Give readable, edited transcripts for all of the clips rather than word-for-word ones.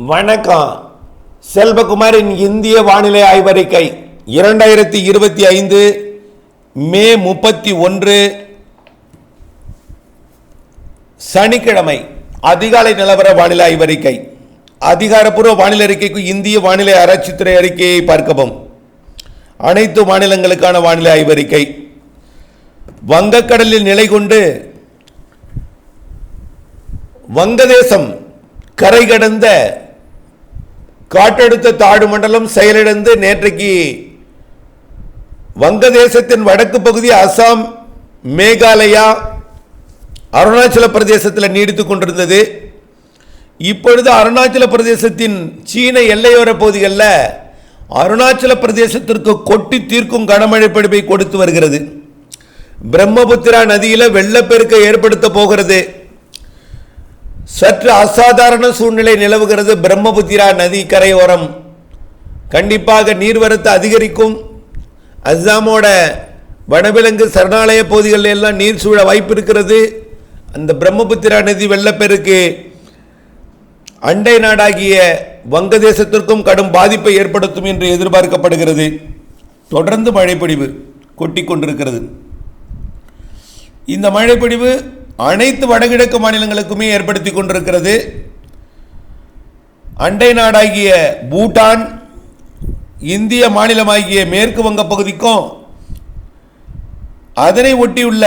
வணக்கம். செல்வகுமாரின் இந்திய வானிலை ஆய்வறிக்கை 2025 மே 31 சனிக்கிழமை அதிகாலை நிலவர வானிலை ஆய்வறிக்கை. அதிகாரப்பூர்வ வானிலை அறிக்கைக்கு இந்திய வானிலை ஆராய்ச்சித்துறை அறிக்கையை பார்க்கவும். அனைத்து மாநிலங்களுக்கான வானிலை ஆய்வறிக்கை. வங்கக்கடலில் நிலை கொண்டு வங்கதேசம் கரை கடந்த காற்றழுத்த தாழ்வு மண்டலம் செயலிழந்து நேற்றைக்கு வங்கதேசத்தின் வடக்கு பகுதி அசாம், மேகாலயா, அருணாச்சல பிரதேசத்தில் நீடித்துக் கொண்டிருந்தது. இப்பொழுது அருணாச்சல பிரதேசத்தின் சீன எல்லையோர பகுதிகளில் அருணாச்சல பிரதேசத்திற்கு கொட்டி தீர்க்கும் கனமழை பொழிவை கொடுத்து வருகிறது. பிரம்மபுத்திரா நதியில் வெள்ளப்பெருக்கை ஏற்படுத்த போகிறது. சற்று அசாதாரண சூழ்நிலை நிலவுகிறது. பிரம்மபுத்திரா நதி கரையோரம் கண்டிப்பாக நீர்வரத்து அதிகரிக்கும். அஸ்ஸாமோட வனவிலங்கு சரணாலய பகுதிகளில் எல்லாம் நீர் சூழ வாய்ப்பு இருக்கிறது. அந்த பிரம்மபுத்திரா நதி வெள்ளப்பெருக்கு அண்டை நாடாகிய வங்கதேசத்திற்கும் கடும் பாதிப்பை ஏற்படுத்தும் என்று எதிர்பார்க்கப்படுகிறது. தொடர்ந்து மழைப்பொழிவு கொட்டி கொண்டிருக்கிறது. இந்த மழைப்பொழிவு அனைத்து வடகிழக்கு மாநிலங்களுக்குமே ஏற்படுத்தி கொண்டிருக்கிறது. அண்டை நாடாகிய பூட்டான், இந்திய மாநிலமாகிய மேற்கு வங்க பகுதிக்கும் அதனை ஒட்டியுள்ள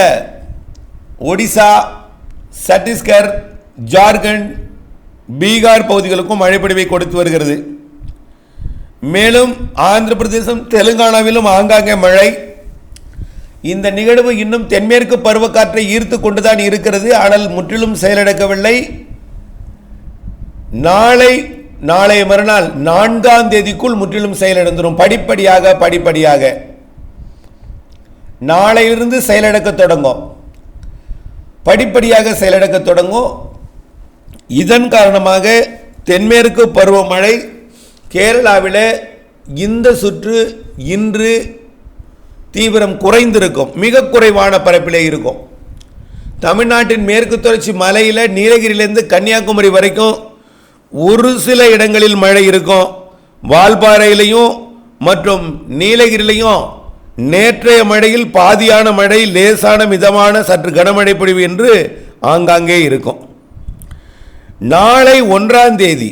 ஒடிசா, சத்தீஸ்கர், ஜார்க்கண்ட், பீகார் பகுதிகளுக்கும் மழைப்பொழிவை கொடுத்து வருகிறது. மேலும் ஆந்திர பிரதேசம், தெலுங்கானாவிலும் ஆங்காங்கே மழை. இந்த நிகழ்வு இன்னும் தென்மேற்கு பருவக்காற்றை ஈர்த்து கொண்டுதான் இருக்கிறது. ஆனால் முற்றிலும் செயலிழக்கவில்லை. நாளை மறுநாள் 4ஆம் தேதிக்குள் முற்றிலும் செயலிழந்துடும். படிப்படியாக நாளையிலிருந்து செயலிழக்க தொடங்கும். படிப்படியாக செயலிழக்க தொடங்கும். இதன் காரணமாக தென்மேற்கு பருவமழை கேரளாவில் இந்த சுற்று இன்று தீவிரம் குறைந்திருக்கும். மிக குறைவான பரப்பிலே இருக்கும். தமிழ்நாட்டின் மேற்கு தொடர்ச்சி மலையில் நீலகிரியிலிருந்து கன்னியாகுமரி வரைக்கும் ஒரு சில இடங்களில் மழை இருக்கும். வால்பாறையிலையும் மற்றும் நீலகிரியிலையும் நேற்றைய மழையில் பாதியான மழை, லேசான மிதமான சற்று கனமழை பொழிவு என்று ஆங்காங்கே இருக்கும். நாளை 1ஆம் தேதி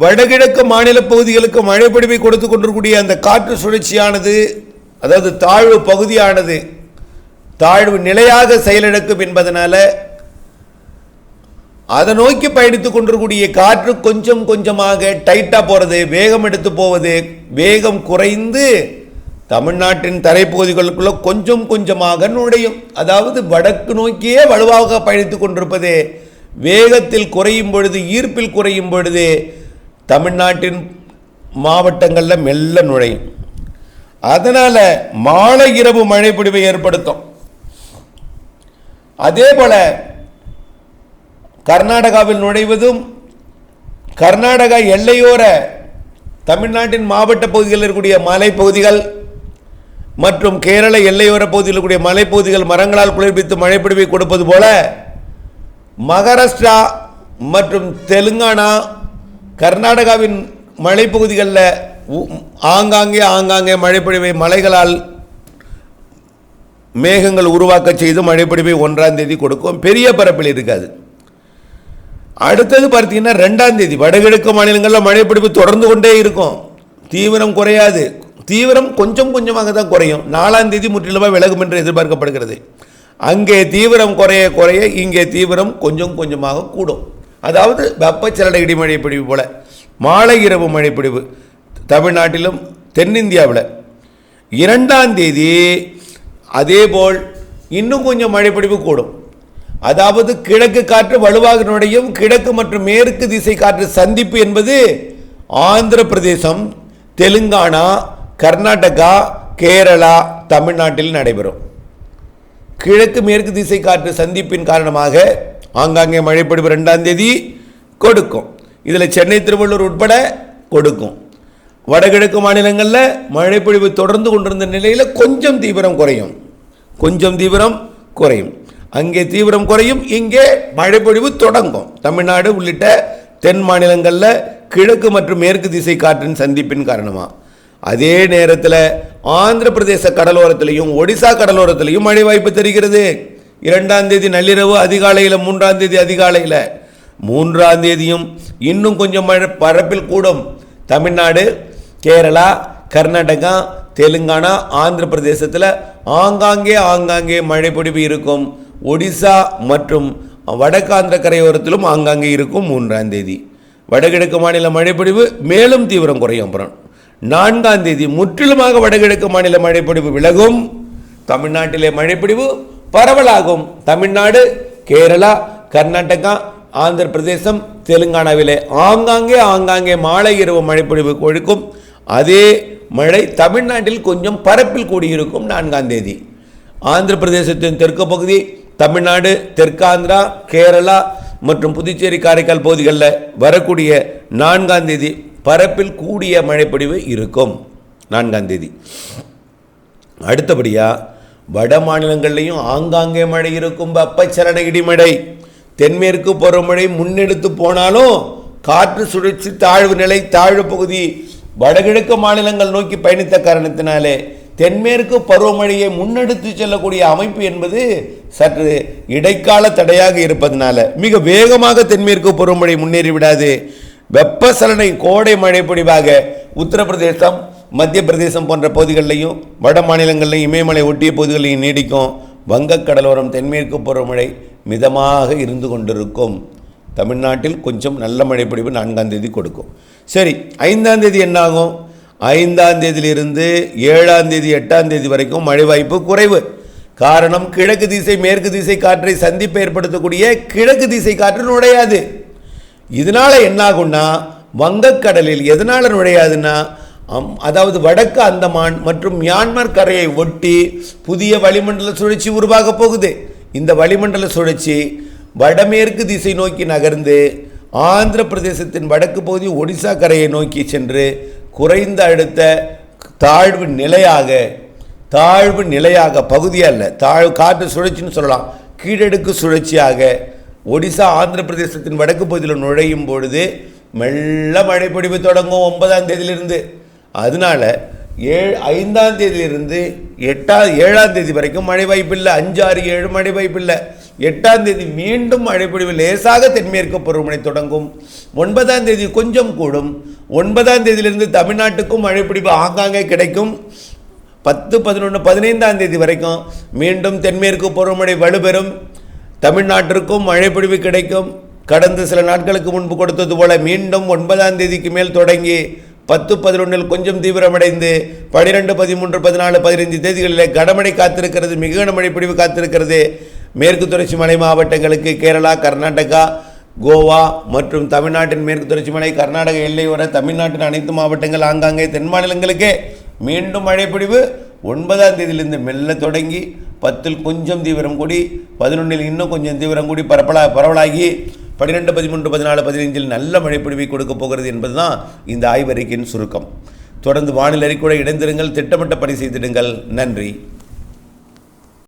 வடகிழக்கு மாநில பகுதிகளுக்கு மழை பொழிவை கொடுத்து கொண்டிருக்கூடிய அந்த காற்று சுழற்சியானது, அதாவது தாழ்வு பகுதியானது தாழ்வு நிலையாக செயலிழக்கும் என்பதனால அதை நோக்கி பயணித்துக் கொண்டிருக்கூடிய காற்று கொஞ்சம் கொஞ்சமாக டைட்டாக போகிறது, வேகம் எடுத்து போவது, வேகம் குறைந்து தமிழ்நாட்டின் தரைப்பகுதிகளுக்குள்ள கொஞ்சம் கொஞ்சமாக நுழையும். அதாவது வடக்கு நோக்கியே வலுவாக பயணித்துக் கொண்டிருப்பது வேகத்தில் குறையும் பொழுது, ஈர்ப்பில் குறையும் பொழுது தமிழ்நாட்டின் மாவட்டங்களில் மெல்ல நுழையும். அதனால் மாலை இரவு மழை பொழிவை ஏற்படுத்தும். அதே போல கர்நாடகாவில் நுழைவதும், கர்நாடகா எல்லையோர தமிழ்நாட்டின் மாவட்ட பகுதிகளில் இருக்கக்கூடிய மலைப்பகுதிகள் மற்றும் கேரள எல்லையோர பகுதியில் இருக்கக்கூடிய மலைப்பகுதிகள் மரங்களால் குளிர்வித்து மழை பொழிவை கொடுப்பது போல மகாராஷ்டிரா மற்றும் தெலுங்கானா, கர்நாடகாவின் மலைப்பகுதிகளில் ஆங்காங்கே மழைப்பொழிவை மலைகளால் மேகங்கள் உருவாக்க செய்து மழைப்பொழிவை 1ஆம் தேதி கொடுக்கும். பெரிய பரப்பில் இருக்காது. அடுத்தது பார்த்தீங்கன்னா 2ஆம் தேதி வடகிழக்கு மாநிலங்களில் மழைப்பொழிவு தொடர்ந்து கொண்டே இருக்கும். தீவிரம் குறையாது. தீவிரம் கொஞ்சம் கொஞ்சமாக தான் குறையும். 4ஆம் தேதி முற்றிலுமாக விலகும் என்று எதிர்பார்க்கப்படுகிறது. அங்கே தீவிரம் குறைய குறைய இங்கே தீவிரம் கொஞ்சம் கொஞ்சமாக கூடும். அதாவது வெப்பச்சலன இடிமழை பொழிவு போல மாலை இரவு மழைப்பொழிவு தமிழ்நாட்டிலும் தென்னிந்தியாவில். 2ஆம் தேதி அதேபோல் இன்னும் கொஞ்சம் மழைப்பொழிவு கூடும். அதாவது கிழக்கு காற்று வலுவாக நுழையும். கிழக்கு மற்றும் மேற்கு திசை காற்று சந்திப்பு என்பது ஆந்திர பிரதேசம், தெலுங்கானா, கர்நாடகா, கேரளா, தமிழ்நாட்டில் நடைபெறும். கிழக்கு மேற்கு திசை காற்று சந்திப்பின் காரணமாக ஆங்காங்கே மழைப்பொழிவு 2ஆம் தேதி கொடுக்கும். இதில் சென்னை, திருவள்ளூர் உட்பட கொடுக்கும். வடகிழக்கு மாநிலங்களில் மழைப்பொழிவு தொடர்ந்து கொண்டிருந்த நிலையில் கொஞ்சம் தீவிரம் குறையும். அங்கே தீவிரம் குறையும், இங்கே மழைப்பொழிவு தொடங்கும். தமிழ்நாடு உள்ளிட்ட தென் மாநிலங்களில் கிழக்கு மற்றும் மேற்கு திசை காற்றின் சந்திப்பின் காரணமாக. அதே நேரத்தில் ஆந்திர பிரதேச கடலோரத்திலையும் ஒடிசா கடலோரத்திலையும் மழை வாய்ப்பு தெரிகிறது. 2ஆம் தேதி நள்ளிரவு அதிகாலையில், 3ஆம் தேதி அதிகாலையில், 3ஆம் தேதியும் இன்னும் கொஞ்சம் மழை பரப்பில் கூடும். தமிழ்நாடு, கேரளா, கர்நாடகா, தெலுங்கானா, ஆந்திர பிரதேசத்தில் ஆங்காங்கே மழை பொழிவு இருக்கும். ஒடிசா மற்றும் வடக்காந்திர கரையோரத்திலும் ஆங்காங்கே இருக்கும். 3ஆம் தேதி வடகிழக்கு மாநில மழைப்பொழிவு மேலும் தீவிரம் குறையும். அப்புறம் 4ஆம் தேதி முற்றிலுமாக வடகிழக்கு மாநில மழைப்பொழிவு விலகும். தமிழ்நாட்டிலே மழைப்பொழிவு பரவலாகும். தமிழ்நாடு, கேரளா, கர்நாடகா, ஆந்திர பிரதேசம், தெலுங்கானாவிலே ஆங்காங்கே மாலை இரவு மழைப்பொழிவு கொடுக்கும். அதே மழை தமிழ்நாட்டில் கொஞ்சம் பரப்பில் கூடியிருக்கும். 4ஆம் தேதி ஆந்திர பிரதேசத்தின் தெற்கு பகுதி, தமிழ்நாடு, தெற்காந்திரா, கேரளா மற்றும் புதுச்சேரி, காரைக்கால் பகுதிகளில் வரக்கூடிய 4ஆம் தேதி பரப்பில் கூடிய மழைப்பொழிவு இருக்கும். 4ஆம் தேதி அடுத்தபடியாக வட மாநிலங்கள்லையும் ஆங்காங்கே மழை இருக்கும். வெப்பச்சலன இடிமழை, தென்மேற்கு பருவமழை முன்னெடுத்து போனாலும் காற்று சுழற்சி தாழ்வு பகுதி வடகிழக்கு மாநிலங்கள் நோக்கி பயணித்த காரணத்தினாலே தென்மேற்கு பருவமழையை முன்னெடுத்து செல்லக்கூடிய அமைப்பு என்பது சற்று இடைக்கால தடையாக இருப்பதனால மிக வேகமாக தென்மேற்கு பருவமழை முன்னேறிவிடாது. வெப்பசலனை கோடை மழை பொழிவாக உத்தரப்பிரதேசம், மத்திய பிரதேசம் போன்ற பகுதிகளிலையும் வட மாநிலங்களிலையும் இமயமலை ஒட்டிய பகுதிகளையும் நீடிக்கும். வங்கக்கடலோரம் தென்மேற்கு பருவமழை மிதமாக இருந்து கொண்டிருக்கும். தமிழ்நாட்டில் கொஞ்சம் நல்ல மழைப்பொழிவு 4ஆம் தேதி கொடுக்கும். சரி, 5ஆம் தேதி என்னாகும்? 5ஆம் தேதியிலிருந்து 7ஆம் தேதி 8ஆம் தேதி வரைக்கும் மழை வாய்ப்பு குறைவு. காரணம், கிழக்கு திசை மேற்கு திசை காற்றை சந்திப்பு ஏற்படுத்தக்கூடிய கிழக்கு திசை காற்று நுழையாது. இதனால் என்னாகும்னா, வங்கக்கடலில் எதனால் நுழையாதுன்னா, அதாவது வடக்கு அந்தமான் மற்றும் மியான்மர் கரையை ஒட்டி புதிய வளிமண்டல சுழற்சி உருவாக போகுது. இந்த வளிமண்டல சுழற்சி வடமேற்கு திசை நோக்கி நகர்ந்து ஆந்திர பிரதேசத்தின் வடக்கு பகுதி ஒடிசா கரையை நோக்கி சென்று குறைந்த அழுத்த தாழ்வு நிலையாக பகுதியல்ல, காற்று சுழற்சின்னு சொல்லலாம், கீழடுக்கு சுழற்சியாக ஒடிசா ஆந்திர பிரதேசத்தின் வடக்கு பகுதியில் நுழையும் பொழுது மெல்ல மழைப்பொழிவு தொடங்கும் 9ஆம் தேதியிலிருந்து. அதனால 5ஆம் தேதியிலிருந்து 7ஆம் தேதி வரைக்கும் மழை வாய்ப்பில்லை. 5, 6, 7 மழை வாய்ப்பில்லை. 8ஆம் தேதி மீண்டும் மழைப்பொழிவு லேசாக தென்மேற்கு பருவமழை தொடங்கும். 9ஆம் தேதி கொஞ்சம் கூடும். 9ஆம் தேதியிலிருந்து தமிழ்நாட்டுக்கும் மழைப்பொழிவு ஆங்காங்கே கிடைக்கும். 10, 11, 15ஆம் தேதி வரைக்கும் மீண்டும் தென்மேற்கு பருவமழை வலுப்பெறும். தமிழ்நாட்டிற்கும் மழைப்பொழிவு கிடைக்கும். கடந்த சில நாட்களுக்கு முன்பு கொடுத்தது போல மீண்டும் 9ஆம் தேதிக்கு மேல் தொடங்கி 10, 11 கொஞ்சம் தீவிரமடைந்து 12, 13, 14, 15 தேதிகளில் கனமழை காத்திருக்கிறது. மிக கனமழை பொழிவு காத்திருக்கிறது. மேற்கு தொடர்ச்சி மலை மாவட்டங்களுக்கு, கேரளா, கர்நாடகா, கோவா மற்றும் தமிழ்நாட்டின் மேற்கு தொடர்ச்சி மலை, கர்நாடக எல்லையோர தமிழ்நாட்டின் அனைத்து மாவட்டங்கள், ஆங்காங்கே தென் மாநிலங்களுக்கே மீண்டும் மழைப்பொழிவு 9ஆம் தேதியிலிருந்து மெல்ல தொடங்கி 10 கொஞ்சம் தீவிரம் கூடி 11 இன்னும் கொஞ்சம் தீவிரம் கூடி பரவலாகி 12, 13, 14, 15 நல்ல மழைப்பொழிவை கொடுக்க போகிறது என்பதுதான் இந்த ஆய்வறிக்கையின் சுருக்கம். தொடர்ந்து வானிலை அறிக்கையோடு இணைந்திருங்கள். திட்டமிட்ட பணி செய்திடுங்கள். நன்றி.